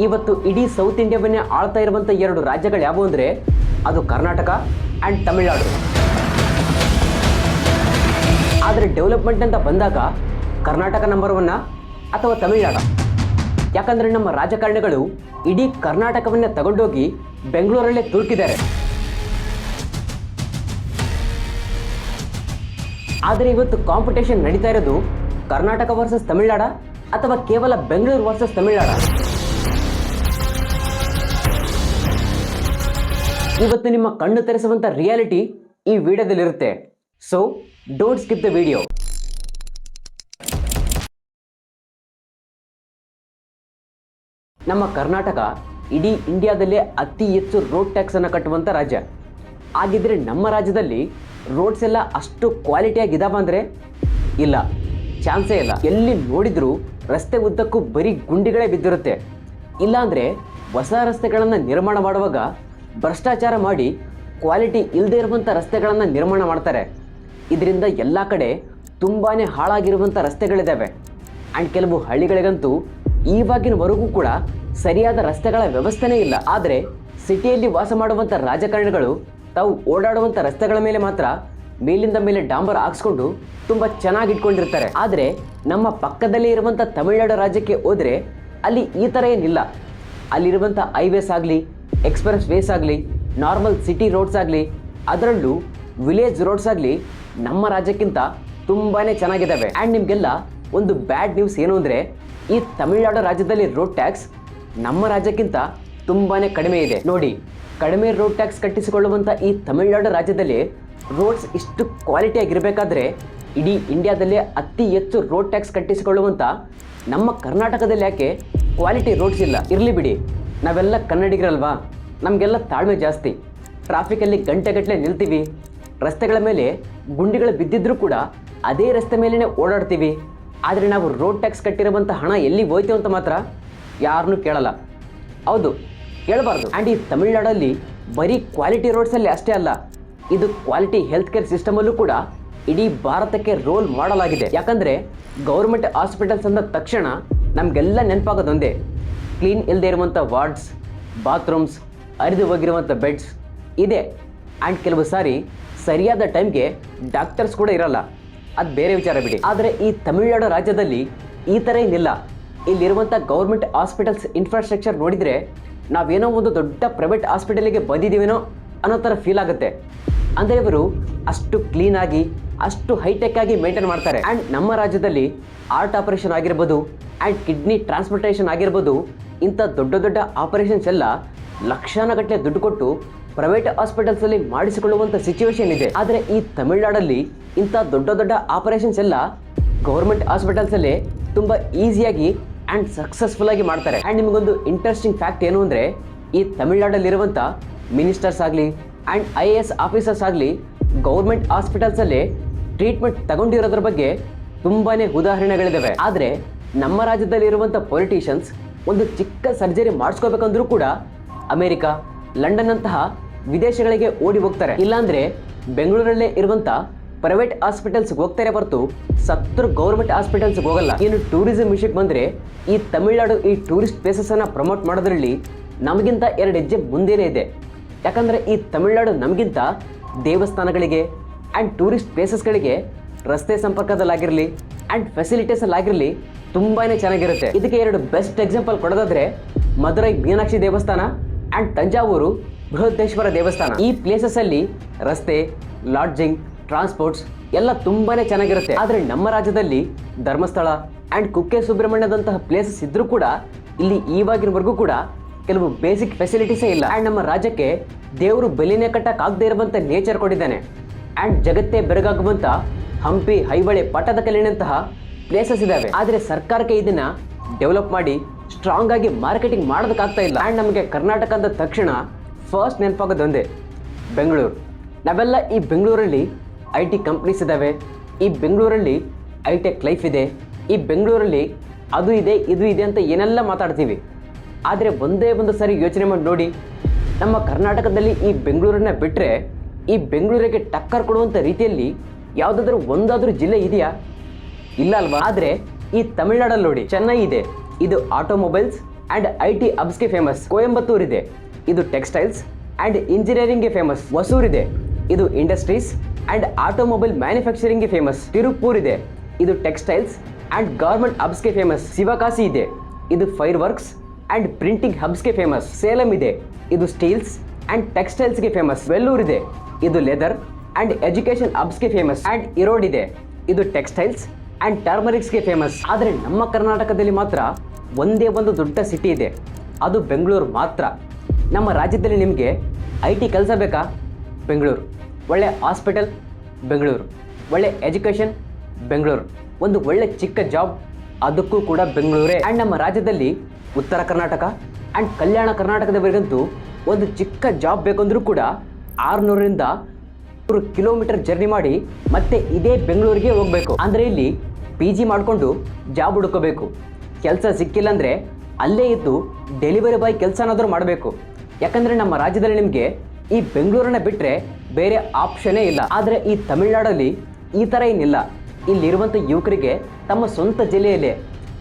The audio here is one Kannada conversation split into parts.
ಇವತ್ತು ಇಡೀ ಸೌತ್ ಇಂಡಿಯಾವನ್ನೇ ಆಳ್ತಾ ಇರುವಂಥ ಎರಡು ರಾಜ್ಯಗಳು ಯಾವುವು ಅಂದರೆ ಅದು ಕರ್ನಾಟಕ ಆ್ಯಂಡ್ ತಮಿಳುನಾಡು. ಆದರೆ ಡೆವಲಪ್ಮೆಂಟ್ ಅಂತ ಬಂದಾಗ ಕರ್ನಾಟಕ ನಂಬರ್ ಒನ್ನ ಅಥವಾ ತಮಿಳುನಾಡು? ಯಾಕಂದರೆ ನಮ್ಮ ರಾಜಕಾರಣಿಗಳು ಇಡೀ ಕರ್ನಾಟಕವನ್ನೇ ತಗೊಂಡೋಗಿ ಬೆಂಗಳೂರಲ್ಲೇ ತುರುಕಿದ್ದಾರೆ. ಆದರೆ ಇವತ್ತು ಕಾಂಪಿಟೇಷನ್ ನಡೀತಾ ಇರೋದು ಕರ್ನಾಟಕ ವರ್ಸಸ್ ತಮಿಳುನಾಡ ಅಥವಾ ಕೇವಲ ಬೆಂಗಳೂರು ವರ್ಸಸ್ ತಮಿಳುನಾಡ? ಇವತ್ತು ನಿಮ್ಮ ಕಣ್ಣು ತೆರೆಸುವಂಥ ರಿಯಾಲಿಟಿ ಈ ವಿಡಿಯೋದಲ್ಲಿರುತ್ತೆ. So don't skip the video. ನಮ್ಮ ಕರ್ನಾಟಕ ಇಡೀ ಇಂಡಿಯಾದಲ್ಲೇ ಅತಿ ಹೆಚ್ಚು ರೋಡ್ ಟ್ಯಾಕ್ಸ್ ಅನ್ನು ಕಟ್ಟುವಂಥ ರಾಜ್ಯ. ಹಾಗಿದ್ರೆ ನಮ್ಮ ರಾಜ್ಯದಲ್ಲಿ ರೋಡ್ಸ್ ಎಲ್ಲ ಅಷ್ಟು ಕ್ವಾಲಿಟಿಯಾಗಿ ಇದಾವ ಅಂದರೆ ಇಲ್ಲ, ಚಾನ್ಸೇ ಇಲ್ಲ. ಎಲ್ಲಿ ನೋಡಿದ್ರೂ ರಸ್ತೆ ಉದ್ದಕ್ಕೂ ಬರೀ ಗುಂಡಿಗಳೇ ಬಿದ್ದಿರುತ್ತೆ. ಇಲ್ಲಾಂದರೆ ಹೊಸ ರಸ್ತೆಗಳನ್ನು ನಿರ್ಮಾಣ ಮಾಡುವಾಗ ಭ್ರಷ್ಟಾಚಾರ ಮಾಡಿ ಕ್ವಾಲಿಟಿ ಇಲ್ಲದೆ ಇರುವಂಥ ರಸ್ತೆಗಳನ್ನು ನಿರ್ಮಾಣ ಮಾಡ್ತಾರೆ. ಇದರಿಂದ ಎಲ್ಲ ಕಡೆ ತುಂಬಾ ಹಾಳಾಗಿರುವಂಥ ರಸ್ತೆಗಳಿದ್ದಾವೆ. ಆ್ಯಂಡ್ ಕೆಲವು ಹಳ್ಳಿಗಳಿಗಂತೂ ಈವಾಗಿನವರೆಗೂ ಕೂಡ ಸರಿಯಾದ ರಸ್ತೆಗಳ ವ್ಯವಸ್ಥೆನೇ ಇಲ್ಲ. ಆದರೆ ಸಿಟಿಯಲ್ಲಿ ವಾಸ ಮಾಡುವಂಥ ರಾಜಕಾರಣಿಗಳು ತಾವು ಓಡಾಡುವಂಥ ರಸ್ತೆಗಳ ಮೇಲೆ ಮಾತ್ರ ಮೇಲಿಂದ ಮೇಲೆ ಡಾಂಬರ್ ಹಾಕ್ಸ್ಕೊಂಡು ತುಂಬ ಚೆನ್ನಾಗಿ ಇಟ್ಕೊಂಡಿರ್ತಾರೆ. ಆದರೆ ನಮ್ಮ ಪಕ್ಕದಲ್ಲೇ ಇರುವಂಥ ತಮಿಳುನಾಡು ರಾಜ್ಯಕ್ಕೆ ಹೋದರೆ ಅಲ್ಲಿ ಈ ಥರ ಏನಿಲ್ಲ. ಅಲ್ಲಿರುವಂಥ ಹೈವೇಸ್ ಆಗಲಿ, ಎಕ್ಸ್ಪ್ರೆಸ್ ವೇಸ್ ಆಗಲಿ, ನಾರ್ಮಲ್ ಸಿಟಿ ರೋಡ್ಸ್ ಆಗಲಿ, ಅದರಲ್ಲೂ ವಿಲೇಜ್ ರೋಡ್ಸ್ ಆಗಲಿ ನಮ್ಮ ರಾಜ್ಯಕ್ಕಿಂತ ತುಂಬಾ ಚೆನ್ನಾಗಿದ್ದಾವೆ. ಆ್ಯಂಡ್ ನಿಮಗೆಲ್ಲ ಒಂದು ಬ್ಯಾಡ್ ನ್ಯೂಸ್ ಏನು ಅಂದರೆ ಈ ತಮಿಳುನಾಡು ರಾಜ್ಯದಲ್ಲಿ ರೋಡ್ ಟ್ಯಾಕ್ಸ್ ನಮ್ಮ ರಾಜ್ಯಕ್ಕಿಂತ ತುಂಬಾ ಕಡಿಮೆ ಇದೆ. ನೋಡಿ, ಕಡಿಮೆ ರೋಡ್ ಟ್ಯಾಕ್ಸ್ ಕಟ್ಟಿಸಿಕೊಳ್ಳುವಂಥ ಈ ತಮಿಳುನಾಡು ರಾಜ್ಯದಲ್ಲಿ ರೋಡ್ಸ್ ಇಷ್ಟು ಕ್ವಾಲಿಟಿಯಾಗಿರಬೇಕಾದ್ರೆ ಇಡೀ ಇಂಡಿಯಾದಲ್ಲೇ ಅತಿ ಹೆಚ್ಚು ರೋಡ್ ಟ್ಯಾಕ್ಸ್ ಕಟ್ಟಿಸಿಕೊಳ್ಳುವಂಥ ನಮ್ಮ ಕರ್ನಾಟಕದಲ್ಲಿ ಯಾಕೆ ಕ್ವಾಲಿಟಿ ರೋಡ್ಸ್ ಇಲ್ಲ? ಇರಲಿ ಬಿಡಿ, ನಾವೆಲ್ಲ ಕನ್ನಡಿಗರಲ್ವಾ, ನಮಗೆಲ್ಲ ತಾಳ್ಮೆ ಜಾಸ್ತಿ. ಟ್ರಾಫಿಕಲ್ಲಿ ಗಂಟೆಗಟ್ಟಲೆ ನಿಲ್ತೀವಿ, ರಸ್ತೆಗಳ ಮೇಲೆ ಗುಂಡಿಗಳು ಬಿದ್ದಿದ್ರೂ ಕೂಡ ಅದೇ ರಸ್ತೆ ಮೇಲೇ ಓಡಾಡ್ತೀವಿ. ಆದರೆ ನಾವು ರೋಡ್ ಟ್ಯಾಕ್ಸ್ ಕಟ್ಟಿರುವಂಥ ಹಣ ಎಲ್ಲಿ ಹೋಯ್ತು ಅಂತ ಮಾತ್ರ ಯಾರನ್ನೂ ಕೇಳಲ್ಲ. ಹೌದು, ಕೇಳಬಾರ್ದು. ಆ್ಯಂಡ್ ಈ ತಮಿಳುನಾಡಲ್ಲಿ ಬರೀ ಕ್ವಾಲಿಟಿ ರೋಡ್ಸಲ್ಲಿ ಅಷ್ಟೇ ಅಲ್ಲ, ಇದು ಕ್ವಾಲಿಟಿ ಹೆಲ್ತ್ ಕೇರ್ ಸಿಸ್ಟಮಲ್ಲೂ ಕೂಡ ಇಡೀ ಭಾರತಕ್ಕೆ ರೋಲ್ ಮಾಡಲಾಗಿದೆ. ಯಾಕಂದರೆ ಗೌರ್ಮೆಂಟ್ ಹಾಸ್ಪಿಟಲ್ಸ್ ಅಂದ ತಕ್ಷಣ ನಮಗೆಲ್ಲ ನೆನಪಾಗೋದೊಂದೇ, ಕ್ಲೀನ್ ಇಲ್ಲದೆ ಇರುವಂಥ ವಾರ್ಡ್ಸ್, ಬಾತ್ರೂಮ್ಸ್, ಹರಿದು ಹೋಗಿರುವಂಥ ಬೆಡ್ಸ್ ಇದೆ. ಆ್ಯಂಡ್ ಕೆಲವು ಸಾರಿ ಸರಿಯಾದ ಟೈಮ್ಗೆ ಡಾಕ್ಟರ್ಸ್ ಕೂಡ ಇರಲ್ಲ, ಅದು ಬೇರೆ ವಿಚಾರ ಬಿಡಿ. ಆದರೆ ಈ ತಮಿಳುನಾಡು ರಾಜ್ಯದಲ್ಲಿ ಈ ಥರ ಏನಿಲ್ಲ. ಇಲ್ಲಿರುವಂಥ ಗೌರ್ಮೆಂಟ್ ಹಾಸ್ಪಿಟಲ್ಸ್ ಇನ್ಫ್ರಾಸ್ಟ್ರಕ್ಚರ್ ನೋಡಿದರೆ ನಾವೇನೋ ಒಂದು ದೊಡ್ಡ ಪ್ರೈವೇಟ್ ಹಾಸ್ಪಿಟಲಿಗೆ ಬಂದಿದ್ದೀವೇನೋ ಅನ್ನೋ ಥರ ಫೀಲ್ ಆಗುತ್ತೆ. ಅಂದರೆ ಇವರು ಅಷ್ಟು ಕ್ಲೀನಾಗಿ, ಅಷ್ಟು ಹೈಟೆಕ್ ಆಗಿ ಮೇಂಟೈನ್ ಮಾಡ್ತಾರೆ. ಆ್ಯಂಡ್ ನಮ್ಮ ರಾಜ್ಯದಲ್ಲಿ ಹಾರ್ಟ್ ಆಪರೇಷನ್ ಆಗಿರ್ಬೋದು ಆ್ಯಂಡ್ ಕಿಡ್ನಿ ಟ್ರಾನ್ಸ್ಪ್ಲಾಂಟೇಷನ್ ಆಗಿರ್ಬೋದು, ಇಂಥ ದೊಡ್ಡ ದೊಡ್ಡ ಆಪರೇಷನ್ಸ್ ಎಲ್ಲ ಲಕ್ಷಾನುಗಟ್ಟಲೆ ದುಡ್ಡು ಕೊಟ್ಟು ಪ್ರೈವೇಟ್ ಹಾಸ್ಪಿಟಲ್ಸಲ್ಲಿ ಮಾಡಿಸಿಕೊಳ್ಳುವಂಥ ಸಿಚುವೇಶನ್ ಇದೆ. ಆದರೆ ಈ ತಮಿಳುನಾಡಲ್ಲಿ ಇಂಥ ದೊಡ್ಡ ದೊಡ್ಡ ಆಪರೇಷನ್ಸ್ ಎಲ್ಲ ಗೌರ್ಮೆಂಟ್ ಹಾಸ್ಪಿಟಲ್ಸಲ್ಲೇ ತುಂಬ ಈಸಿಯಾಗಿ ಆ್ಯಂಡ್ ಸಕ್ಸಸ್ಫುಲ್ಲಾಗಿ ಮಾಡ್ತಾರೆ. ಆ್ಯಂಡ್ ನಿಮಗೊಂದು ಇಂಟ್ರೆಸ್ಟಿಂಗ್ ಫ್ಯಾಕ್ಟ್ ಏನು ಅಂದರೆ ಈ ತಮಿಳುನಾಡಲ್ಲಿರುವಂಥ ಮಿನಿಸ್ಟರ್ಸ್ ಆಗಲಿ ಆ್ಯಂಡ್ IAS ಆಫೀಸರ್ಸ್ ಆಗಲಿ ಗೌರ್ಮೆಂಟ್ ಹಾಸ್ಪಿಟಲ್ಸಲ್ಲೇ ಟ್ರೀಟ್ಮೆಂಟ್ ತಗೊಂಡಿರೋದ್ರ ಬಗ್ಗೆ ತುಂಬಾ ಉದಾಹರಣೆಗಳಿದ್ದಾವೆ. ಆದರೆ ನಮ್ಮ ರಾಜ್ಯದಲ್ಲಿರುವಂಥ ಪೊಲಿಟಿಷಿಯನ್ಸ್ ಒಂದು ಚಿಕ್ಕ ಸರ್ಜರಿ ಮಾಡಿಸ್ಕೋಬೇಕಂದ್ರೂ ಕೂಡ ಅಮೇರಿಕಾ, ಲಂಡನ್ ಅಂತಹ ವಿದೇಶಗಳಿಗೆ ಓಡಿ ಹೋಗ್ತಾರೆ. ಇಲ್ಲಾಂದರೆ ಬೆಂಗಳೂರಲ್ಲೇ ಇರುವಂಥ ಪ್ರೈವೇಟ್ ಹಾಸ್ಪಿಟಲ್ಸ್ಗೆ ಹೋಗ್ತಾರೆ ಹೊರತು ಸತ್ರು ಗೌರ್ಮೆಂಟ್ ಹಾಸ್ಪಿಟಲ್ಸ್ಗೆ ಹೋಗಲ್ಲ. ಇನ್ನು ಟೂರಿಸಂ ವಿಷಯಕ್ಕೆ ಬಂದರೆ ಈ ತಮಿಳುನಾಡು ಈ ಟೂರಿಸ್ಟ್ ಪ್ಲೇಸಸನ್ನು ಪ್ರಮೋಟ್ ಮಾಡೋದ್ರಲ್ಲಿ ನಮಗಿಂತ 2 ಹೆಜ್ಜೆ ಮುಂದೆನೇ ಇದೆ. ಯಾಕಂದರೆ ಈ ತಮಿಳುನಾಡು ನಮಗಿಂತ ದೇವಸ್ಥಾನಗಳಿಗೆ ಆ್ಯಂಡ್ ಟೂರಿಸ್ಟ್ ಪ್ಲೇಸಸ್ಗಳಿಗೆ ರಸ್ತೆ ಸಂಪರ್ಕದಲ್ಲಾಗಿರಲಿ ಆ್ಯಂಡ್ ಫೆಸಿಲಿಟೀಸಲ್ಲಾಗಿರಲಿ ತುಂಬಾ ಚೆನ್ನಾಗಿರುತ್ತೆ. ಇದಕ್ಕೆ 2 ಬೆಸ್ಟ್ ಎಕ್ಸಾಂಪಲ್ ಕೊಡೋದಾದರೆ ಮಧುರೈ ಮೀನಾಕ್ಷಿ ದೇವಸ್ಥಾನ ಆ್ಯಂಡ್ ತಂಜಾವೂರು ಬೃಹದೇಶ್ವರ ದೇವಸ್ಥಾನ. ಈ ಪ್ಲೇಸಸ್ಸಲ್ಲಿ ರಸ್ತೆ, ಲಾಡ್ಜಿಂಗ್, ಟ್ರಾನ್ಸ್ಪೋರ್ಟ್ಸ್ ಎಲ್ಲ ತುಂಬಾ ಚೆನ್ನಾಗಿರುತ್ತೆ. ಆದರೆ ನಮ್ಮ ರಾಜ್ಯದಲ್ಲಿ ಧರ್ಮಸ್ಥಳ ಆ್ಯಂಡ್ ಕುಕ್ಕೆ ಸುಬ್ರಹ್ಮಣ್ಯದಂತಹ ಪ್ಲೇಸಸ್ ಇದ್ದರೂ ಕೂಡ ಇಲ್ಲಿ ಈವಾಗಿನವರೆಗೂ ಕೂಡ ಕೆಲವು ಬೇಸಿಕ್ ಫೆಸಿಲಿಟೀಸೇ ಇಲ್ಲ. ಆ್ಯಂಡ್ ನಮ್ಮ ರಾಜ್ಯಕ್ಕೆ ದೇವರು ಬೆಲೆನೇ ಕಟ್ಟಕ್ಕಾಗದೇ ಇರುವಂಥ ನೇಚರ್ ಕೊಟ್ಟಿದ್ದಾನೆ. ಆ್ಯಂಡ್ ಜಗತ್ತೇ ಬೆರಗಾಗುವಂಥ ಹಂಪಿ, ಐಹೊಳೆ, ಪಟ್ಟದಕಲ್ಲಿನಂತಹ ಪ್ಲೇಸಸ್ ಇದ್ದಾವೆ. ಆದರೆ ಸರ್ಕಾರಕ್ಕೆ ಇದನ್ನು ಡೆವಲಪ್ ಮಾಡಿ ಸ್ಟ್ರಾಂಗ್ ಆಗಿ ಮಾರ್ಕೆಟಿಂಗ್ ಮಾಡೋದಕ್ಕಾಗ್ತಾ ಇಲ್ಲ. ಆ್ಯಂಡ್ ನಮಗೆ ಕರ್ನಾಟಕ ಅಂದ ತಕ್ಷಣ ಫಸ್ಟ್ ನೆನಪಾಗೋದೊಂದೇ ಬೆಂಗಳೂರು. ನಾವೆಲ್ಲ ಈ ಬೆಂಗಳೂರಲ್ಲಿ IT ಕಂಪ್ನೀಸ್ ಇದ್ದಾವೆ, ಈ ಬೆಂಗಳೂರಲ್ಲಿ ಹೈಟೆಕ್ ಲೈಫ್ ಇದೆ, ಈ ಬೆಂಗಳೂರಲ್ಲಿ ಅದು ಇದೆ ಇದು ಇದೆ ಅಂತ ಏನೆಲ್ಲ ಮಾತಾಡ್ತೀವಿ. ಆದರೆ ಒಂದೇ ಒಂದು ಸಾರಿ ಯೋಚನೆ ಮಾಡಿ ನೋಡಿ, ನಮ್ಮ ಕರ್ನಾಟಕದಲ್ಲಿ ಈ ಬೆಂಗಳೂರನ್ನ ಬಿಟ್ಟರೆ ಈ ಬೆಂಗಳೂರಿಗೆ ಟಕ್ಕರ್ ಕೊಡುವಂಥ ರೀತಿಯಲ್ಲಿ ಯಾವುದಾದ್ರೂ ಒಂದಾದರೂ ಜಿಲ್ಲೆ ಇದೆಯಾ? ಇಲ್ಲ ಅಲ್ವಾ? ಆದರೆ ಈ ತಮಿಳುನಾಡಲ್ಲಿ ನೋಡಿ, ಚೆನ್ನೈ ಇದೆ, ಇದು ಆಟೋಮೊಬೈಲ್ಸ್ ಆ್ಯಂಡ್ IT ಹಬ್ಸ್ಗೆ ಫೇಮಸ್. ಕೊಯಂಬತ್ತೂರ್ ಇದೆ, ಇದು ಟೆಕ್ಸ್ಟೈಲ್ಸ್ ಆ್ಯಂಡ್ ಇಂಜಿನಿಯರಿಂಗ್ಗೆ ಫೇಮಸ್. ಹೊಸೂರ್ ಇದೆ, ಇದು ಇಂಡಸ್ಟ್ರೀಸ್ ಆ್ಯಂಡ್ ಆಟೋಮೊಬೈಲ್ ಮ್ಯಾನುಫ್ಯಾಕ್ಚರಿಂಗ್ಗೆ ಫೇಮಸ್. ತಿರುಪೂರ್ ಇದೆ, ಇದು ಟೆಕ್ಸ್ಟೈಲ್ಸ್ ಆ್ಯಂಡ್ ಗಾರ್ಮೆಂಟ್ ಹಬ್ಸ್ಗೆ ಫೇಮಸ್. ಶಿವಕಾಶಿ ಇದೆ, ಇದು ಫೈರ್ ವರ್ಕ್ಸ್ ಆ್ಯಂಡ್ ಪ್ರಿಂಟಿಂಗ್ ಹಬ್ಸ್ಗೆ ಫೇಮಸ್. ಸೇಲಂ ಇದೆ, ಇದು ಸ್ಟೀಲ್ಸ್ ಆ್ಯಂಡ್ ಟೆಕ್ಸ್ಟೈಲ್ಸ್ಗೆ ಫೇಮಸ್. ವೆಲ್ಲೂರ್ ಇದೆ, ಇದು ಲೆದರ್ ಆ್ಯಂಡ್ ಎಜುಕೇಷನ್ ಹಬ್ಸ್ಗೆ ಫೇಮಸ್. ಆ್ಯಂಡ್ ಇರೋಡ್ ಇದೆ, ಇದು ಟೆಕ್ಸ್ಟೈಲ್ಸ್ ಆ್ಯಂಡ್ ಟರ್ಮರಿಕ್ಸ್ಗೆ ಫೇಮಸ್. ಆದರೆ ನಮ್ಮ ಕರ್ನಾಟಕದಲ್ಲಿ ಮಾತ್ರ ಒಂದೇ ಒಂದು ದೊಡ್ಡ ಸಿಟಿ ಇದೆ, ಅದು ಬೆಂಗಳೂರು ಮಾತ್ರ. ನಮ್ಮ ರಾಜ್ಯದಲ್ಲಿ ನಿಮಗೆ IT ಕೆಲಸ ಬೇಕಾ? ಬೆಂಗಳೂರು. ಒಳ್ಳೆ ಹಾಸ್ಪಿಟಲ್? ಬೆಂಗಳೂರು. ಒಳ್ಳೆ ಎಜುಕೇಷನ್? ಬೆಂಗಳೂರು. ಒಂದು ಒಳ್ಳೆ ಚಿಕ್ಕ ಜಾಬ್? ಅದಕ್ಕೂ ಕೂಡ ಬೆಂಗಳೂರೇ. ಆ್ಯಂಡ್ ನಮ್ಮ ರಾಜ್ಯದಲ್ಲಿ ಉತ್ತರ ಕರ್ನಾಟಕ ಆ್ಯಂಡ್ ಕಲ್ಯಾಣ ಕರ್ನಾಟಕದವರಿಗಂತೂ ಒಂದು ಚಿಕ್ಕ ಜಾಬ್ ಬೇಕಂದ್ರೂ ಕೂಡ 600ರಿಂದ 100 ಕಿಲೋಮೀಟರ್ ಜರ್ನಿ ಮಾಡಿ ಮತ್ತೆ ಇದೇ ಬೆಂಗಳೂರಿಗೆ ಹೋಗಬೇಕು. ಅಂದರೆ ಇಲ್ಲಿ PG ಮಾಡಿಕೊಂಡು ಜಾಬ್ ಹುಡ್ಕೋಬೇಕು. ಕೆಲಸ ಸಿಕ್ಕಿಲ್ಲ ಅಂದರೆ ಅಲ್ಲೇ ಇದ್ದು ಡೆಲಿವರಿ ಬಾಯ್ ಕೆಲಸನಾದರೂ ಮಾಡಬೇಕು. ಯಾಕಂದರೆ ನಮ್ಮ ರಾಜ್ಯದಲ್ಲಿ ನಿಮಗೆ ಈ ಬೆಂಗಳೂರನ್ನ ಬಿಟ್ಟರೆ ಬೇರೆ ಆಪ್ಷನ್ನೇ ಇಲ್ಲ. ಆದರೆ ಈ ತಮಿಳುನಾಡಲ್ಲಿ ಈ ಥರ ಏನಿಲ್ಲ. ಇಲ್ಲಿರುವಂಥ ಯುವಕರಿಗೆ ತಮ್ಮ ಸ್ವಂತ ಜಿಲ್ಲೆಯಲ್ಲೇ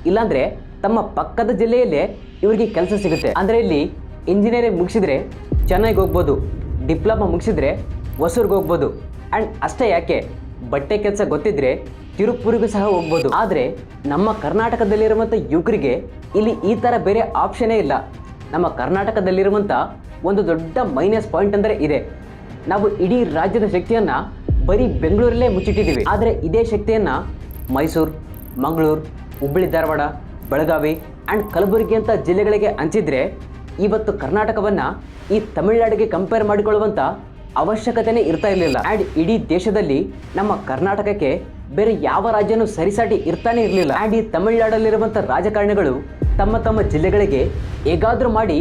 ಇಲ್ಲಾಂದರೆ ತಮ್ಮ ಪಕ್ಕದ ಜಿಲ್ಲೆಯಲ್ಲೇ ಇವರಿಗೆ ಕೆಲಸ ಸಿಗುತ್ತೆ. ಅಂದರೆ ಇಲ್ಲಿ ಇಂಜಿನಿಯರಿಂಗ್ ಮುಗಿಸಿದ್ರೆ ಚೆನ್ನೈಗೆ ಹೋಗ್ಬೋದು, ಡಿಪ್ಲೊಮಾ ಮುಗಿಸಿದ್ರೆ ಹೊಸೂರ್ಗೆ ಹೋಗ್ಬೋದು. ಆ್ಯಂಡ್ ಅಷ್ಟೇ ಯಾಕೆ, ಬಟ್ಟೆ ಕೆಲಸ ಗೊತ್ತಿದ್ರೆ ತಿರುಪೂರಿಗೂ ಸಹ ಹೋಗ್ಬೋದು. ಆದರೆ ನಮ್ಮ ಕರ್ನಾಟಕದಲ್ಲಿರುವಂಥ ಯುವಕರಿಗೆ ಇಲ್ಲಿ ಈ ಥರ ಬೇರೆ ಆಪ್ಷನ್ನೇ ಇಲ್ಲ. ನಮ್ಮ ಕರ್ನಾಟಕದಲ್ಲಿರುವಂಥ ಒಂದು ದೊಡ್ಡ ಮೈನಸ್ ಪಾಯಿಂಟ್ ಅಂದರೆ ಇದೆ, ನಾವು ಇಡೀ ರಾಜ್ಯದ ಶಕ್ತಿಯನ್ನು ಬರೀ ಬೆಂಗಳೂರಲ್ಲೇ ಮುಚ್ಚಿಟ್ಟಿದ್ದೀವಿ. ಆದರೆ ಇದೇ ಶಕ್ತಿಯನ್ನು ಮೈಸೂರು, ಮಂಗಳೂರು, ಹುಬ್ಬಳ್ಳಿ ಧಾರವಾಡ, ಬೆಳಗಾವಿ ಆ್ಯಂಡ್ ಕಲಬುರಗಿ ಅಂತ ಜಿಲ್ಲೆಗಳಿಗೆ ಹಂಚಿದ್ರೆ ಇವತ್ತು ಕರ್ನಾಟಕವನ್ನು ಈ ತಮಿಳುನಾಡಿಗೆ ಕಂಪೇರ್ ಮಾಡಿಕೊಳ್ಳುವಂಥ ಅವಶ್ಯಕತೆನೇ ಇರ್ತಾ ಇರಲಿಲ್ಲ. ಆ್ಯಂಡ್ ಇಡೀ ದೇಶದಲ್ಲಿ ನಮ್ಮ ಕರ್ನಾಟಕಕ್ಕೆ ಬೇರೆ ಯಾವ ರಾಜ್ಯನೂ ಸರಿಸಾಟಿ ಇರ್ತಾನೆ ಇರಲಿಲ್ಲ. ಆ್ಯಂಡ್ ಈ ತಮಿಳುನಾಡಲ್ಲಿರುವಂಥ ರಾಜಕಾರಣಿಗಳು ತಮ್ಮ ತಮ್ಮ ಜಿಲ್ಲೆಗಳಿಗೆ ಹೇಗಾದರೂ ಮಾಡಿ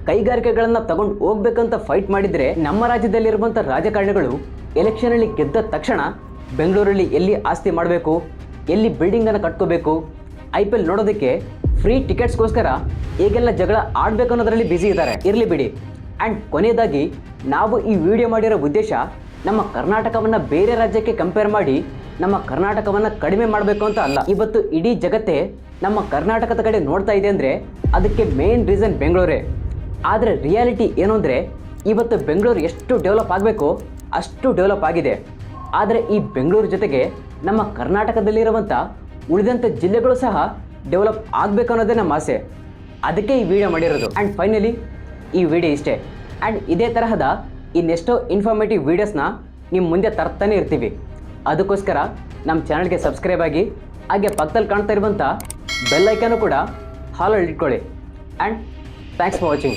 ಕೈಗಾರಿಕೆಗಳನ್ನು ತಗೊಂಡು ಹೋಗ್ಬೇಕಂತ ಫೈಟ್ ಮಾಡಿದರೆ, ನಮ್ಮ ರಾಜ್ಯದಲ್ಲಿರುವಂಥ ರಾಜಕಾರಣಿಗಳು ಎಲೆಕ್ಷನಲ್ಲಿ ಗೆದ್ದ ತಕ್ಷಣ ಬೆಂಗಳೂರಲ್ಲಿ ಎಲ್ಲಿ ಆಸ್ತಿ ಮಾಡಬೇಕು, ಎಲ್ಲಿ ಬಿಲ್ಡಿಂಗನ್ನು ಕಟ್ಕೋಬೇಕು, IPL ನೋಡೋದಕ್ಕೆ ಫ್ರೀ ಟಿಕೆಟ್ಸ್ಗೋಸ್ಕರ ಹೇಗೆಲ್ಲ ಜಗಳ ಆಡಬೇಕು ಅನ್ನೋದರಲ್ಲಿ ಬ್ಯುಸಿ ಇದ್ದಾರೆ. ಇರಲಿ ಬಿಡಿ. ಆ್ಯಂಡ್ ಕೊನೆಯದಾಗಿ ನಾವು ಈ ವಿಡಿಯೋ ಮಾಡಿರೋ ಉದ್ದೇಶ ನಮ್ಮ ಕರ್ನಾಟಕವನ್ನು ಬೇರೆ ರಾಜ್ಯಕ್ಕೆ ಕಂಪೇರ್ ಮಾಡಿ ನಮ್ಮ ಕರ್ನಾಟಕವನ್ನು ಕಡಿಮೆ ಮಾಡಬೇಕು ಅಂತ ಅಲ್ಲ. ಇವತ್ತು ಇಡೀ ಜಗತ್ತೇ ನಮ್ಮ ಕರ್ನಾಟಕದ ಕಡೆ ನೋಡ್ತಾ ಇದೆ ಅಂದರೆ ಅದಕ್ಕೆ ಮೇನ್ ರೀಸನ್ ಬೆಂಗಳೂರೇ. ಆದರೆ ರಿಯಾಲಿಟಿ ಏನು ಅಂದರೆ ಇವತ್ತು ಬೆಂಗಳೂರು ಎಷ್ಟು ಡೆವಲಪ್ ಆಗಬೇಕು ಅಷ್ಟು ಡೆವಲಪ್ ಆಗಿದೆ. ಆದರೆ ಈ ಬೆಂಗಳೂರು ಜೊತೆಗೆ ನಮ್ಮ ಕರ್ನಾಟಕದಲ್ಲಿರುವಂಥ ಉಳಿದಂಥ ಜಿಲ್ಲೆಗಳು ಸಹ ಡೆವಲಪ್ ಆಗಬೇಕು ಅನ್ನೋದೇ ನಮ್ಮ ಆಸೆ. ಅದಕ್ಕೆ ಈ ವಿಡಿಯೋ ಮಾಡಿರೋದು. ಆ್ಯಂಡ್ ಫೈನಲಿ ಈ ವಿಡಿಯೋ ಇಷ್ಟೇ. ಆ್ಯಂಡ್ ಇದೇ ತರಹದ ಇನ್ನೆಷ್ಟೋ ಇನ್ಫಾರ್ಮೇಟಿವ್ ವೀಡಿಯೋಸ್ನ ನಿಮ್ಮ ಮುಂದೆ ತರ್ತಾನೆ ಇರ್ತೀವಿ. ಅದಕ್ಕೋಸ್ಕರ ನಮ್ಮ ಚಾನಲ್ಗೆ ಸಬ್ಸ್ಕ್ರೈಬ್ ಆಗಿ, ಹಾಗೆ ಪಕ್ಕದಲ್ಲಿ ಕಾಣ್ತಾ ಇರುವಂಥ ಬೆಲ್ ಐಕನ್ನು ಕೂಡ ಹಾಲಲ್ಲಿ ಇಟ್ಕೊಳ್ಳಿ. And thanks for watching.